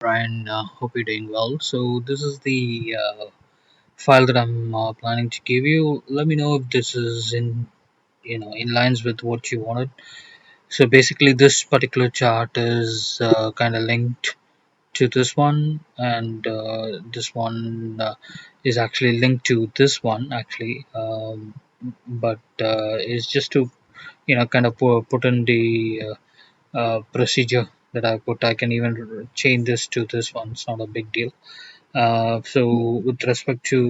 Brian. Hope you're doing well. So this is the file that I'm planning to give you. Let me know if this is in lines with what you wanted. So basically, this particular chart is kind of linked to this one, and this one is actually linked to this one actually. But it's just to kind of put in the procedure that I put. I can even change this to this one. It's not a big deal. So with respect to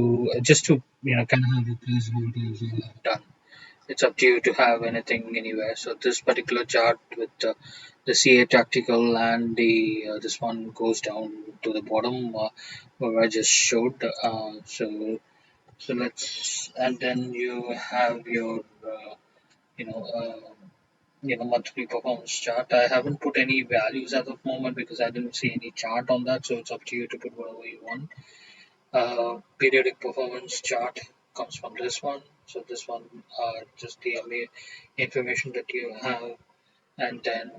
just to kind of have a placeholder as well, I've done. It's up to you to have anything anywhere. So this particular chart with the CA tactical and the this one goes down to the bottom where I just showed. So let's and then you have your you know. Monthly performance chart. I haven't put any values at the moment because I didn't see any chart on that, so it's up to you to put whatever you want. Periodic performance chart comes from this one. So this one, just the information that you have, and then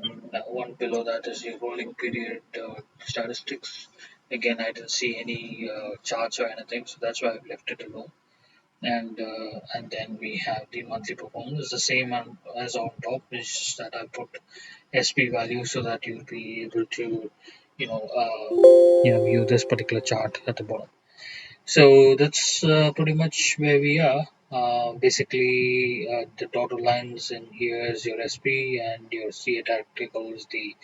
one below that is your rolling period statistics. Again, I didn't see any charts or anything, so that's why I've left it alone. And then we have the monthly performance. It's the same as on top. It's just that I put SP value so that you'll be able to view this particular chart at the bottom. So that's pretty much where we are. Basically, the dotted lines in here is your SP, and your CA tactical is the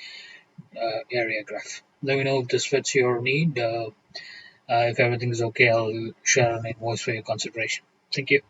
area graph. Let me know if this fits your need. If everything is okay, I'll share an invoice for your consideration. Thank you.